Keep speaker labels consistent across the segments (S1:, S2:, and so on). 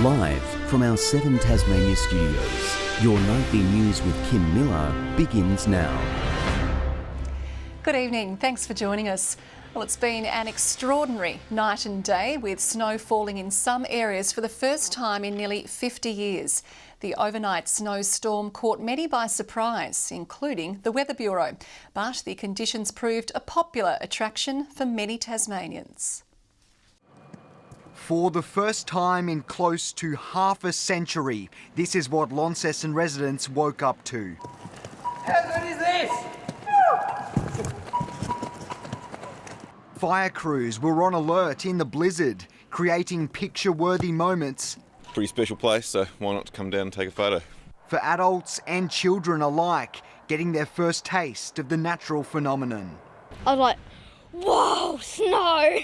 S1: Live from our 7 Tasmania studios, your nightly news with Kim Miller begins now.
S2: Good evening, thanks for joining us. Well, it's been an extraordinary night and day with snow falling in some areas for the first time in nearly 50 years. The overnight snowstorm caught many by surprise, including the Weather Bureau. But the conditions proved a popular attraction for many Tasmanians.
S3: For the first time in close to half a century, this is what Launceston residents woke up to.
S4: How good is this?
S3: Fire crews were on alert in the blizzard, creating picture-worthy moments.
S5: Pretty special place, so why not come down and take a photo?
S3: For adults and children alike, getting their first taste of the natural phenomenon.
S6: I was like, whoa, snow!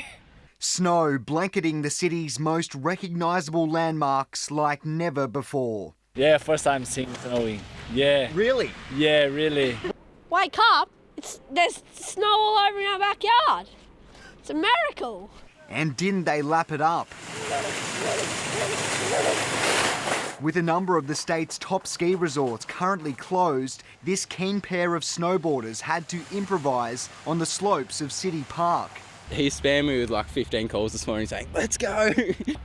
S3: Snow blanketing the city's most recognisable landmarks like never before.
S7: Yeah, first time seeing snowing. Yeah.
S3: Really?
S7: Yeah, really.
S6: Wake up, there's snow all over in our backyard. It's a miracle.
S3: And didn't they lap it up? With a number of the state's top ski resorts currently closed, this keen pair of snowboarders had to improvise on the slopes of City Park.
S8: He spammed me with like 15 calls this morning saying, let's go.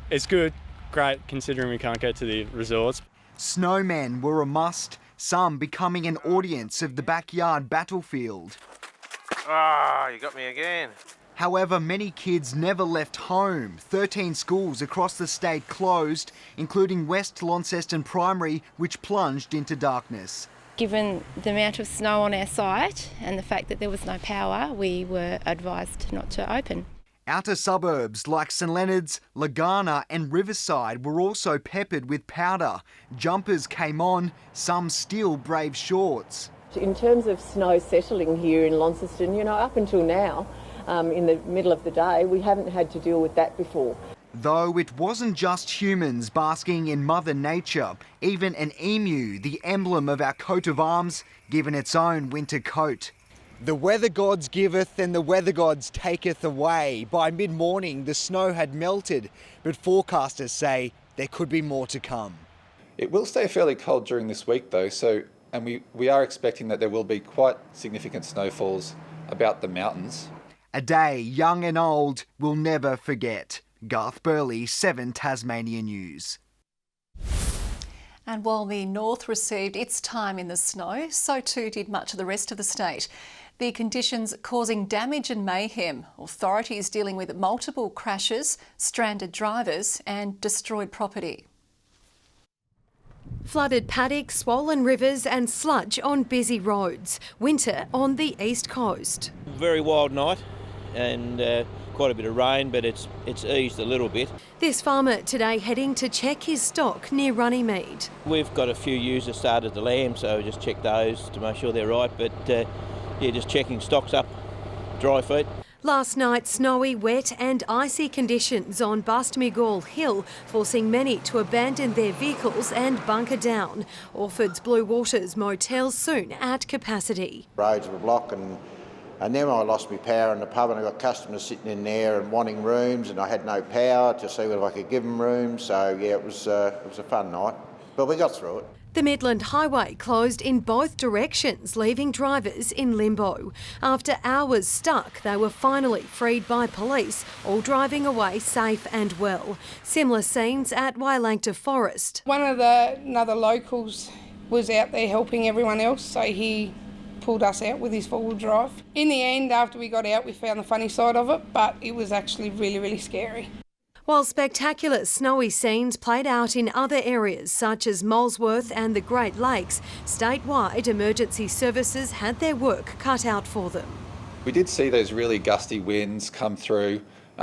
S9: It's good, great, considering we can't go to the resorts.
S3: Snowmen were a must, some becoming an audience of the backyard battlefield.
S4: Ah, you got me again.
S3: However, many kids never left home. 13 schools across the state closed, including West Launceston Primary, which plunged into darkness.
S10: Given the amount of snow on our site and the fact that there was no power, we were advised not to open.
S3: Outer suburbs like St Leonard's, Lagana and Riverside were also peppered with powder. Jumpers came on, some still braved shorts.
S11: In terms of snow settling here in Launceston, up until now, in the middle of the day, we haven't had to deal with that before.
S3: Though it wasn't just humans basking in Mother Nature. Even an emu, the emblem of our coat of arms, given its own winter coat. The weather gods giveth and the weather gods taketh away. By mid-morning, the snow had melted, but forecasters say there could be more to come.
S12: It will stay fairly cold during this week though, and we are expecting that there will be quite significant snowfalls about the mountains.
S3: A day young and old will never forget. Garth Burley, 7 Tasmania News.
S2: And while the north received its time in the snow, so too did much of the rest of the state. The conditions causing damage and mayhem. Authorities dealing with multiple crashes, stranded drivers and destroyed property.
S13: Flooded paddocks, swollen rivers and sludge on busy roads. Winter on the east coast.
S14: Very wild night and quite a bit of rain, but it's eased a little bit.
S13: This farmer today heading to check his stock near Runnymede.
S14: We've got a few ewes that started to lamb, so just check those to make sure they're right, but just checking stocks up, dry feet.
S13: Last night, snowy, wet and icy conditions on Bastmigall Hill, forcing many to abandon their vehicles and bunker down. Orford's Blue Waters motel soon at capacity.
S15: Roads were blocked and then I lost my power in the pub and I got customers sitting in there and wanting rooms and I had no power to see whether I could give them rooms. So yeah, it was a fun night, but we got through it.
S13: The Midland Highway closed in both directions, leaving drivers in limbo. After hours stuck, they were finally freed by police, all driving away safe and well. Similar scenes at Wailangta Forest.
S16: One of another locals was out there helping everyone else, so he pulled us out with his four-wheel drive. In the end, after we got out, we found the funny side of it, but it was actually really, really scary.
S13: While spectacular snowy scenes played out in other areas such as Molesworth and the Great Lakes, statewide emergency services had their work cut out for them.
S12: We did see those really gusty winds come through.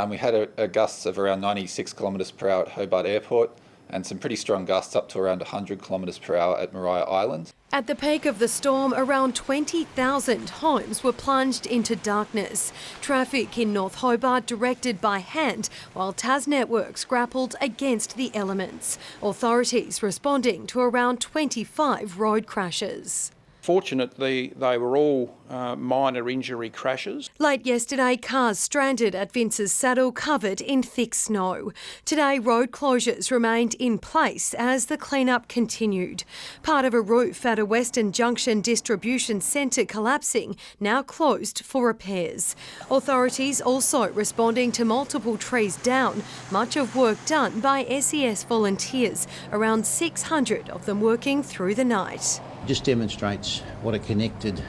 S12: We had a gusts of around 96 kilometres per hour at Hobart Airport and some pretty strong gusts up to around 100 kilometres per hour at Maria Island.
S13: At the peak of the storm, around 20,000 homes were plunged into darkness. Traffic in North Hobart directed by hand, while Tas Networks grappled against the elements. Authorities responding to around 25 road crashes.
S17: Fortunately, they were all minor injury crashes.
S13: Late yesterday, cars stranded at Vince's Saddle covered in thick snow. Today, road closures remained in place as the clean-up continued. Part of a roof at a Western Junction distribution centre collapsing, now closed for repairs. Authorities also responding to multiple trees down, much of work done by SES volunteers, around 600 of them working through the night.
S18: Just demonstrates what a connected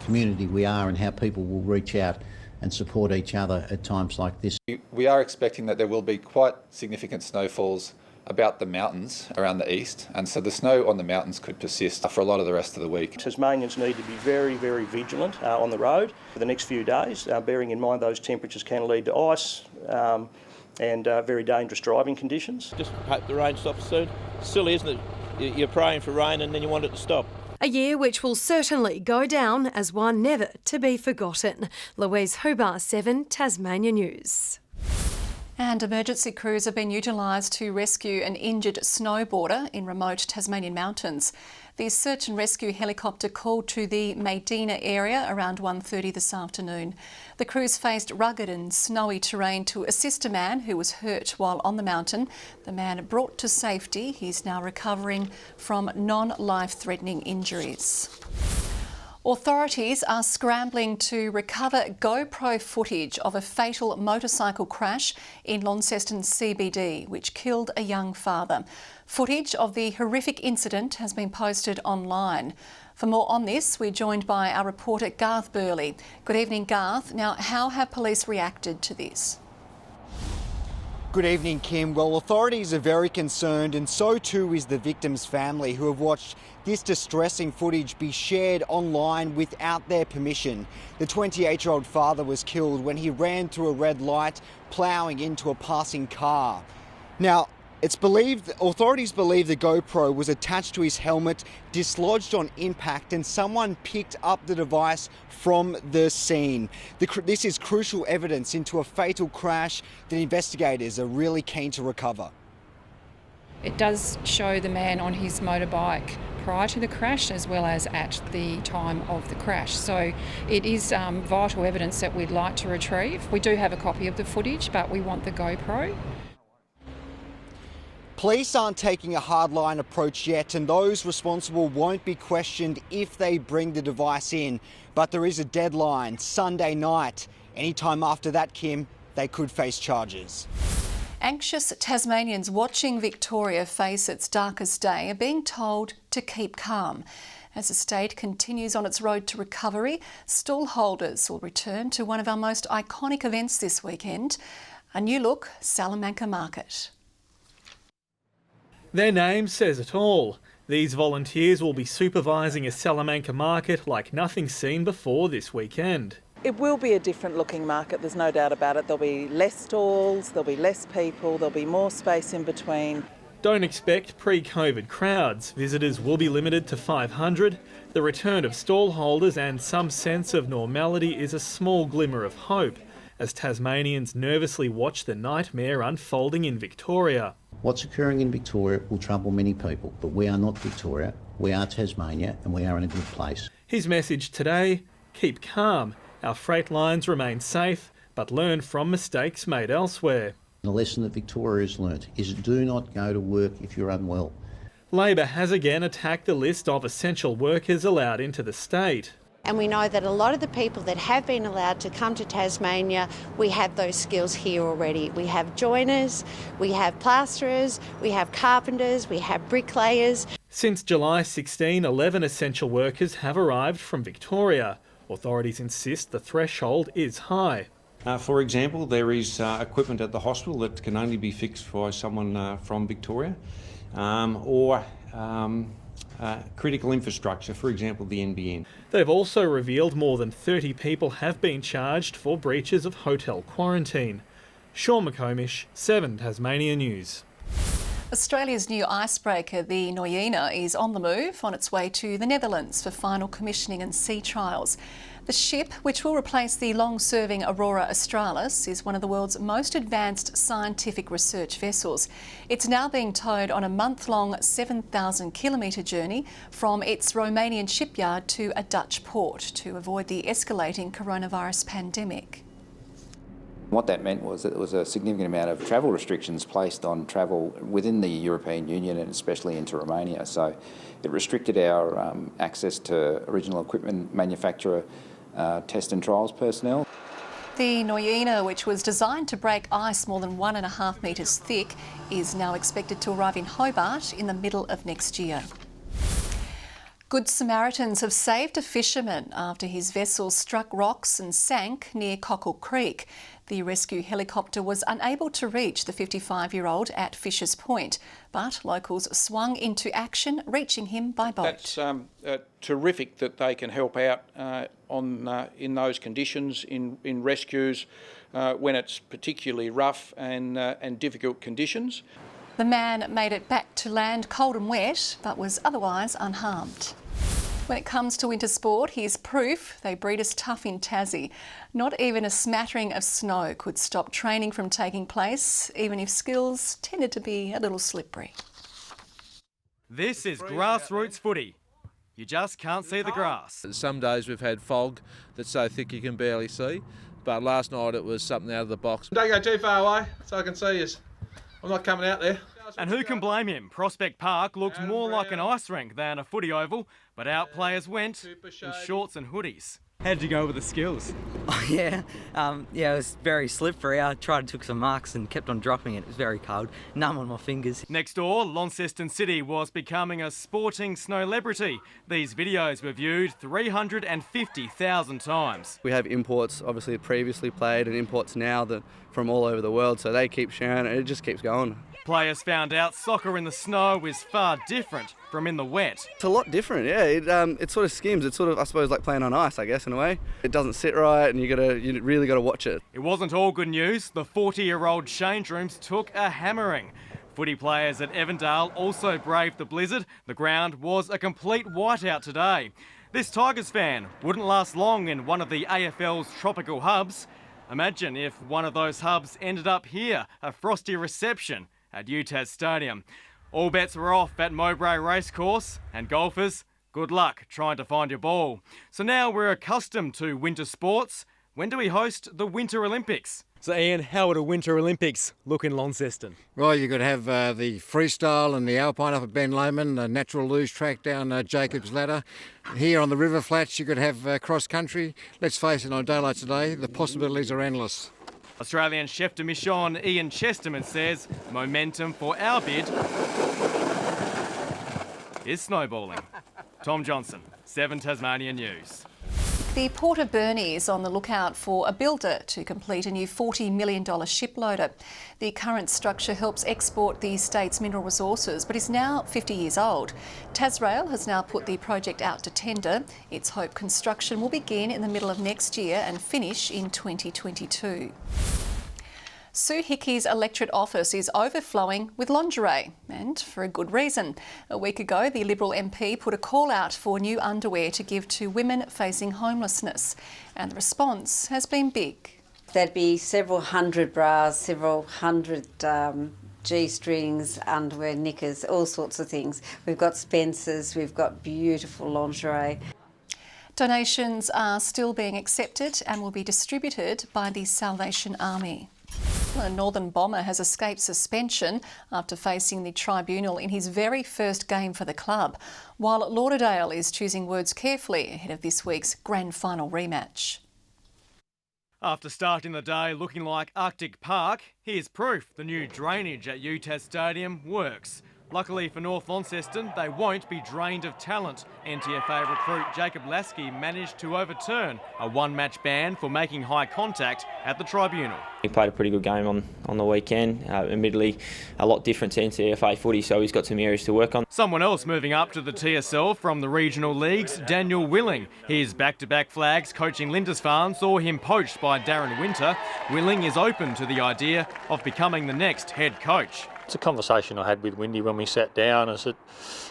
S18: community we are and how people will reach out and support each other at times like this.
S12: We are expecting that there will be quite significant snowfalls about the mountains around the east, and so the snow on the mountains could persist for a lot of the rest of the week.
S19: Tasmanians need to be very, very vigilant on the road for the next few days, bearing in mind those temperatures can lead to ice and very dangerous driving conditions.
S14: Just hope the rain stops soon. Silly, isn't it? You're praying for rain and then you want it to stop.
S13: A year which will certainly go down as one never to be forgotten. Louise Hobart, 7 Tasmania News. And emergency crews have been utilised to rescue an injured snowboarder in remote Tasmanian mountains. The search and rescue helicopter called to the Medina area around 1:30 this afternoon. The crews faced rugged and snowy terrain to assist a man who was hurt while on the mountain. The man brought to safety. He's now recovering from non-life-threatening injuries. Authorities are scrambling to recover GoPro footage of a fatal motorcycle crash in Launceston CBD, which killed a young father. Footage of the horrific incident has been posted online. For more on this, we're joined by our reporter Garth Burley. Good evening, Garth. Now, how have police reacted to this?
S3: Good evening, Kim. Well, authorities are very concerned, and so too is the victim's family, who have watched this distressing footage be shared online without their permission. The 28-year-old father was killed when he ran through a red light, ploughing into a passing car. Now, authorities believe the GoPro was attached to his helmet, dislodged on impact, and someone picked up the device from the scene. This is crucial evidence into a fatal crash that investigators are really keen to recover.
S20: It does show the man on his motorbike prior to the crash as well as at the time of the crash. So it is vital evidence that we'd like to retrieve. We do have a copy of the footage, but we want the GoPro.
S3: Police aren't taking a hardline approach yet, and those responsible won't be questioned if they bring the device in. But there is a deadline, Sunday night. Anytime after that, Kim, they could face charges.
S2: Anxious Tasmanians watching Victoria face its darkest day are being told to keep calm. As the state continues on its road to recovery, stallholders will return to one of our most iconic events this weekend, a new look Salamanca Market.
S21: Their name says it all. These volunteers will be supervising a Salamanca market like nothing seen before this weekend.
S22: It will be a different looking market, there's no doubt about it. There'll be less stalls, there'll be less people, there'll be more space in between.
S21: Don't expect pre-COVID crowds. Visitors will be limited to 500. The return of stall holders and some sense of normality is a small glimmer of hope as Tasmanians nervously watch the nightmare unfolding in Victoria.
S18: What's occurring in Victoria will trouble many people, but we are not Victoria, we are Tasmania and we are in a good place.
S21: His message today, keep calm. Our freight lines remain safe, but learn from mistakes made elsewhere.
S18: The lesson that Victoria has learnt is do not go to work if you're unwell.
S21: Labor has again attacked the list of essential workers allowed into the state.
S23: And we know that a lot of the people that have been allowed to come to Tasmania, we have those skills here already. We have joiners, we have plasterers, we have carpenters, we have bricklayers.
S21: Since July 16, 11 essential workers have arrived from Victoria. Authorities insist the threshold is high.
S24: For example, there is equipment at the hospital that can only be fixed by someone from Victoria, or critical infrastructure, for example the NBN.
S21: They've also revealed more than 30 people have been charged for breaches of hotel quarantine. Sean McComish, 7 Tasmania News.
S2: Australia's new icebreaker, the Noyena, is on the move on its way to the Netherlands for final commissioning and sea trials. The ship, which will replace the long-serving Aurora Australis, is one of the world's most advanced scientific research vessels. It's now being towed on a month-long 7,000-kilometre journey from its Romanian shipyard to a Dutch port to avoid the escalating coronavirus pandemic.
S1: What that meant was that there was a significant amount of travel restrictions placed on travel within the European Union and especially into Romania. So it restricted our access to original equipment manufacturer test and trials personnel.
S2: The Noyena, which was designed to break ice more than 1.5 metres thick, is now expected to arrive in Hobart in the middle of next year. Good Samaritans have saved a fisherman after his vessel struck rocks and sank near Cockle Creek. The rescue helicopter was unable to reach the 55-year-old at Fisher's Point, but locals swung into action, reaching him by boat.
S17: That's terrific that they can help out in those conditions, in rescues, when it's particularly rough and difficult conditions.
S2: The man made it back to land cold and wet, but was otherwise unharmed. When it comes to winter sport, here's proof they breed us tough in Tassie. Not even a smattering of snow could stop training from taking place, even if skills tended to be a little slippery.
S5: This is grassroots footy. You just can't see the grass.
S6: Some days we've had fog that's so thick you can barely see, but last night it was something out of the box.
S7: Don't go too far away so I can see you. I'm not coming out there.
S5: And who can blame him? Prospect Park looked more like an ice rink than a footy oval, but out players went in shorts and hoodies.
S25: How did you go with the skills?
S26: Oh, yeah, it was very slippery. I took some marks and kept on dropping it. It was very cold, numb on my fingers.
S5: Next door, Launceston City was becoming a sporting snowlebrity. These videos were viewed 350,000 times.
S8: We have imports, obviously previously played, and imports now from all over the world, so they keep sharing it. It just keeps going.
S5: Players found out soccer in the snow is far different from in the wet.
S8: It's a lot different, yeah. It sort of skims. It's sort of, I suppose, like playing on ice, I guess, in a way. It doesn't sit right, and you really got to watch it.
S5: It wasn't all good news. The 40-year-old change rooms took a hammering. Footy players at Evandale also braved the blizzard. The ground was a complete whiteout today. This Tigers fan wouldn't last long in one of the AFL's tropical hubs. Imagine if one of those hubs ended up here, a frosty reception at UTAS Stadium. All bets were off at Mowbray Racecourse, and golfers, good luck trying to find your ball. So now we're accustomed to winter sports. When do we host the Winter Olympics? So Ian, how would a Winter Olympics look in Launceston?
S27: Well, you could have the freestyle and the alpine up at Ben Lomond, the natural luge track down Jacob's Ladder. Here on the river flats you could have cross country. Let's face it, on a day like today, the possibilities are endless.
S5: Australian chef de mission Ian Chesterman says momentum for our bid is snowballing. Tom Johnson, 7 Tasmania News.
S2: The Port of Burnie is on the lookout for a builder to complete a new $40 million ship loader. The current structure helps export the state's mineral resources, but is now 50 years old. Tasrail has now put the project out to tender. It's hoped construction will begin in the middle of next year and finish in 2022. Sue Hickey's electorate office is overflowing with lingerie, and for a good reason. A week ago, the Liberal MP put a call out for new underwear to give to women facing homelessness, and the response has been big.
S28: There'd be several hundred bras, several hundred G-strings, underwear, knickers, all sorts of things. We've got Spencer's, we've got beautiful lingerie.
S2: Donations are still being accepted and will be distributed by the Salvation Army. A Northern bomber has escaped suspension after facing the tribunal in his very first game for the club, while Lauderdale is choosing words carefully ahead of this week's grand final rematch.
S5: After starting the day looking like Arctic Park, here's proof the new drainage at UTAS Stadium works. Luckily for North Launceston, they won't be drained of talent. NTFA recruit Jacob Lasky managed to overturn a one-match ban for making high contact at the tribunal.
S29: He played a pretty good game on the weekend, admittedly a lot different to NTFA footy, so he's got some areas to work on.
S5: Someone else moving up to the TSL from the regional leagues, Daniel Willing. His back-to-back flags coaching Lindisfarne saw him poached by Darren Winter. Willing is open to the idea of becoming the next head coach.
S4: It's a conversation I had with Windy when we sat down. I said,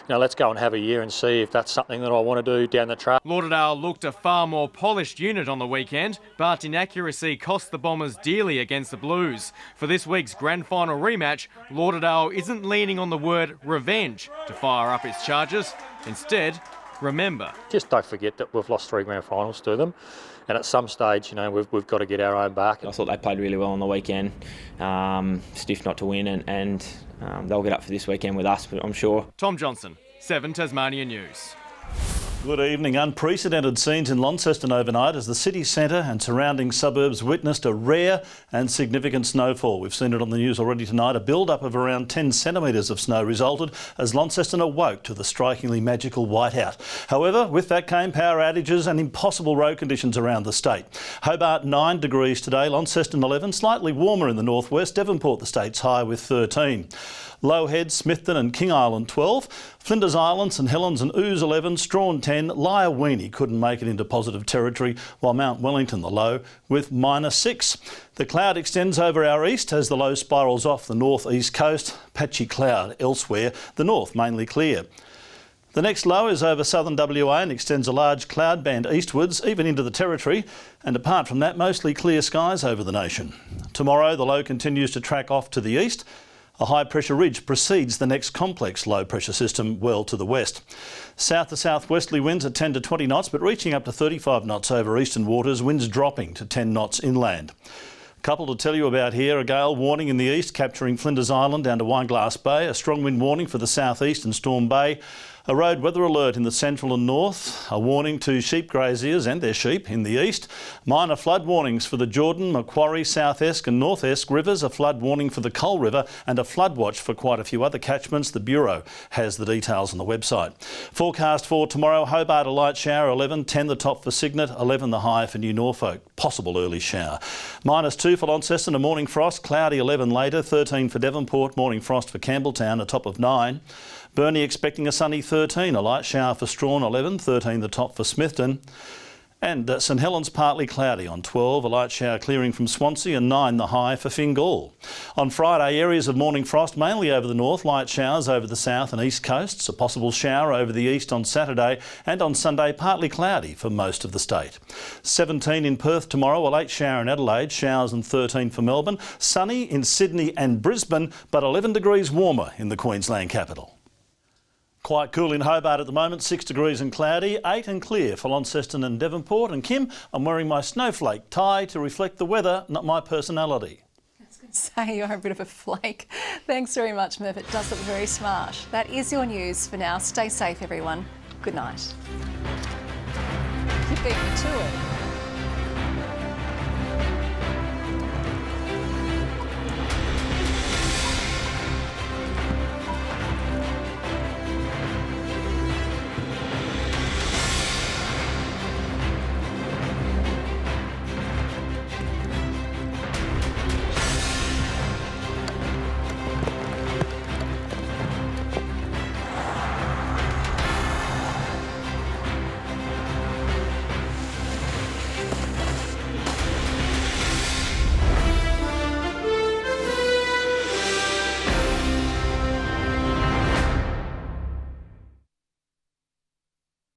S4: let's go and have a year and see if that's something that I want to do down the track.
S5: Lauderdale looked a far more polished unit on the weekend, but inaccuracy cost the Bombers dearly against the Blues. For this week's grand final rematch, Lauderdale isn't leaning on the word revenge to fire up its charges. Instead, remember.
S4: Just don't forget that we've lost 3 grand finals to them. And at some stage, we've got to get our own back.
S29: I thought they played really well on the weekend. Stiff not to win, and they'll get up for this weekend with us, but I'm sure.
S5: Tom Johnson, 7 Tasmania News.
S9: Good evening. Unprecedented scenes in Launceston overnight as the city centre and surrounding suburbs witnessed a rare and significant snowfall. We've seen it on the news already tonight. A build-up of around 10 centimetres of snow resulted as Launceston awoke to the strikingly magical whiteout. However, with that came power outages and impossible road conditions around the state. Hobart 9 degrees today, Launceston 11, slightly warmer in the northwest, Devonport the state's high with 13. Low Head, Smithton and King Island 12, Flinders Island, St Helens and Ouse 11, Strawn 10, Lyre couldn't make it into positive territory, while Mount Wellington the low with -6. The cloud extends over our east as the low spirals off the north-east coast, patchy cloud elsewhere, the north mainly clear. The next low is over southern WA and extends a large cloud band eastwards, even into the territory, and apart from that, mostly clear skies over the nation. Tomorrow, the low continues to track off to the east. A high-pressure ridge precedes the next complex low-pressure system well to the west. South to southwesterly winds at 10 to 20 knots, but reaching up to 35 knots over eastern waters, winds dropping to 10 knots inland. A couple to tell you about here, a gale warning in the east capturing Flinders Island down to Wineglass Bay, a strong wind warning for the southeast and Storm Bay, a road weather alert in the central and north, a warning to sheep graziers and their sheep in the east, minor flood warnings for the Jordan, Macquarie, South Esk and North Esk rivers, a flood warning for the Coal River and a flood watch for quite a few other catchments. The Bureau has the details on the website. Forecast for tomorrow, Hobart a light shower 11, 10 the top for Cygnet, 11 the high for New Norfolk, possible early shower. -2 for Launceston, a morning frost, cloudy 11 later, 13 for Devonport, morning frost for Campbelltown, a top of 9. Burnie expecting a sunny 13, a light shower for Strawn 11, 13 the top for Smithton. And St Helens partly cloudy on 12, a light shower clearing from Swansea and 9 the high for Fingal. On Friday, areas of morning frost mainly over the north, light showers over the south and east coasts, a possible shower over the east on Saturday, and on Sunday partly cloudy for most of the state. 17 in Perth tomorrow, a late shower in Adelaide, showers and 13 for Melbourne, sunny in Sydney and Brisbane, but 11 degrees warmer in the Queensland capital. Quite cool in Hobart at the moment, 6 degrees and cloudy, 8 and clear for Launceston and Devonport. And Kim, I'm wearing my snowflake tie to reflect the weather, not my personality.
S2: I was going to say you're a bit of a flake. Thanks very much, Merv. It does look very smart. That is your news for now. Stay safe, everyone. Good night. You beat me to it.